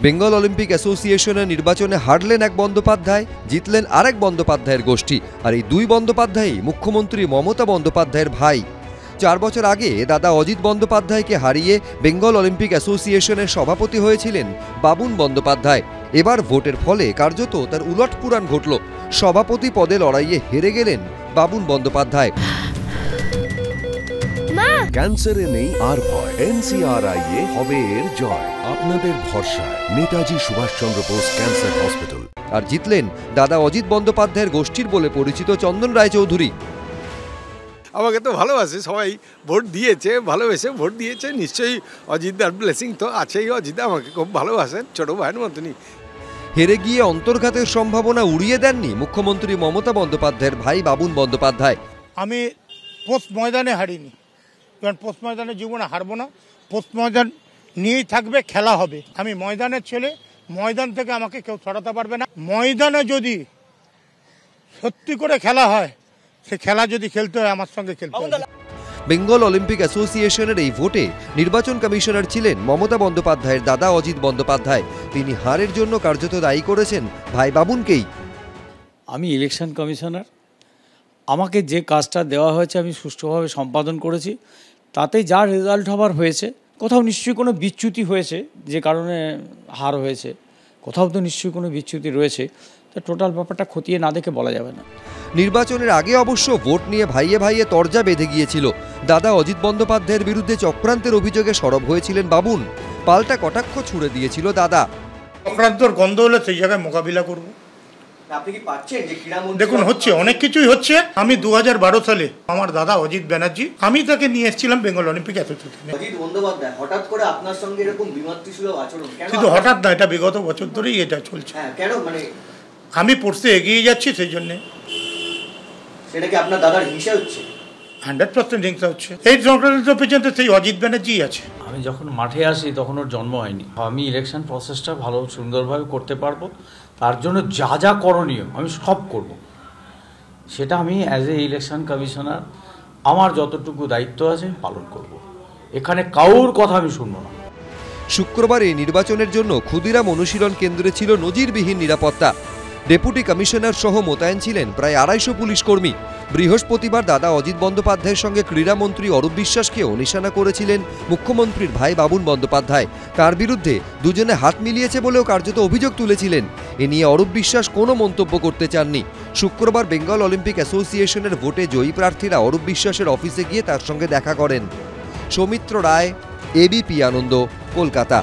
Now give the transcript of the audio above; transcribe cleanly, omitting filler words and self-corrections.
Bengal Olympic অ্যাসোসিয়েশনের নির্বাচনে হারলেন এক বন্দ্যোপাধ্যায়, জিতলেন আরেক বন্দ্যোপাধ্যায়ের গোষ্ঠী। আর এই দুই বন্দ্যোপাধ্যায়ই মুখ্যমন্ত্রী মমতা বন্দ্যোপাধ্যায়ের ভাই। 4 বছর আগে দাদা অজিত বন্দ্যোপাধ্যায়কে হারিয়ে বেঙ্গল অলিম্পিক অ্যাসোসিয়েশনের সভাপতি হয়েছিলেন বাবুন বন্দ্যোপাধ্যায়। এবার ভোটের ফলে কার্যত তার উলটপুরাণ ঘটল। সভাপতি পদে লড়াইয়ে হেরে গেলেন বাবুন বন্দ্যোপাধ্যায়। ক্যান্সারে নেই আর ভয়, NCRI-এ হবে এর জয়। আপনাদের ভরসা নেতাজি সুভাষচন্দ্র বোস ক্যান্সার হসপিটাল। আর জিতলেন দাদা অজিত বন্দ্যোপাধ্যায়ের গোষ্ঠীর বলে পরিচিত চন্দন রায়চৌধুরী। আমাকে তো ভালোবাসে, সবাই ভোট দিয়েছে, ভালোবেসে ভোট দিয়েছে। নিশ্চয়ই অজিতদার ব্লেসিং তো আছেই। অজিত আমাকে খুব ভালোবাসেন, ছোট ভাইয়ের মতনই। হেরে গিয়ে অন্তর্ঘাতের সম্ভাবনা উড়িয়ে দেননি মুখ্যমন্ত্রী মমতা বন্দ্যোপাধ্যায়ের ভাই বাবুন বন্দ্যোপাধ্যায়। আমি পোস্ট ময়দানে হারিনি, কারণ পোস্ট ময়দানের জীবনে হারবো না। পোস্ট ময়দান নিয়েই থাকবে, খেলা হবে। আমি ময়দানের ছেলে, ময়দান থেকে আমাকে কেউ সরাতে পারবে না। ময়দানে যদি সত্যি করে খেলা হয়, সে খেলা যদি খেলতে হয় আমার সঙ্গে খেলতে হবে। বেঙ্গল অলিম্পিক অ্যাসোসিয়েশনের এই ভোটে নির্বাচন কমিশনার ছিলেন মমতা বন্দ্যোপাধ্যায়ের দাদা অজিত বন্দ্যোপাধ্যায়। তিনি হারের জন্য কার্যত দায়ী করেছেন ভাই বাবুনকেই। আমি ইলেকশন কমিশনার, আমাকে যে কাজটা দেওয়া হয়েছে আমি সুষ্ঠুভাবে সম্পাদন করেছি। তাতে যা রেজাল্ট হবার হয়েছে, কোথাও নিশ্চয়ই কোনো বিচ্যুতি হয়েছে যে কারণে হার হয়েছে, কোথাও তো নিশ্চয়ই কোনো বিচ্যুতি রয়েছে। তো টোটাল ব্যাপারটা খতিয়ে না দেখে বলা যাবে না। নির্বাচনের আগে অবশ্য ভোট নিয়ে ভাইয়ে ভাইয়ে তরজা বেঁধে গিয়েছিল। দাদা অজিত বন্দ্যোপাধ্যায়ের বিরুদ্ধে চক্রান্তের অভিযোগে সরব হয়েছিলেন বাবুন। পাল্টা কটাক্ষ ছুড়ে দিয়েছিল দাদা। চক্রান্তর গন্ধ হলে সেই জায়গায় মোকাবিলা করব। দেখুন, হচ্ছে অনেক কিছুই হচ্ছে। আমি 2012 সালে আমার দাদা অজিত ব্যানার্জি, আমি তাকে নিয়ে এসেছিলাম বেঙ্গল অলিম্পিক অ্যাসোসিয়েশনে। অজিত বন্দ্যোপাধ্যায় হঠাৎ করে আপনার সঙ্গে এরকম বিমাতৃসুলভ আচরণ কেন? শুধু হঠাৎ না, এটা বিগত বছর ধরেই এটা চলছে। হ্যাঁ, কেন? মানে আমি পড়তে এগিয়ে যাচ্ছি, সেই জন্যে। সেটা কি আপনার দাদার হিংসা হচ্ছে? 100% হিংসা হচ্ছে। এই সংক্রান্ত পর্যন্ত সেই অজিত ব্যানার্জি আছে। আমি যখন মাঠে আসি তখন ওর জন্ম হয়নি। আমি ইলেকশন প্রসেসটা ভালো সুন্দরভাবে করতে পারবো, তার জন্য যা যা করণীয় আমি সব করব। সেটা আমি অ্যাজ এ ইলেকশন কমিশনার আমার যতটুকু দায়িত্ব আছে পালন করব। এখানে কারোর কথা আমি শুনবো না। শুক্রবারে নির্বাচনের জন্য ক্ষুদিরাম অনুশীলন কেন্দ্রে ছিল নজিরবিহীন নিরাপত্তা। ডেপুটি কমিশনার সহ মোতায়েন ছিলেন প্রায় 250 পুলিশ কর্মী। বৃহস্পতিবার দাদা অজিত বন্দ্যোপাধ্যায়ের সঙ্গে ক্রীড়ামন্ত্রী অরূপ বিশ্বাসকেও নিশানা করেছিলেন মুখ্যমন্ত্রীর ভাই বাবুন বন্দ্যোপাধ্যায়। তার বিরুদ্ধে দুজনে হাত মিলিয়েছে বলেও কার্যত অভিযোগ তুলেছিলেন। এ নিয়ে অরূপ বিশ্বাস কোনো মন্তব্য করতে চাননি। শুক্রবার বেঙ্গল অলিম্পিক অ্যাসোসিয়েশনের ভোটে জয়ী প্রার্থীরা অরূপ বিশ্বাসের অফিসে গিয়ে তার সঙ্গে দেখা করেন। সৌমিত্র রায়, ABP আনন্দ, কলকাতা।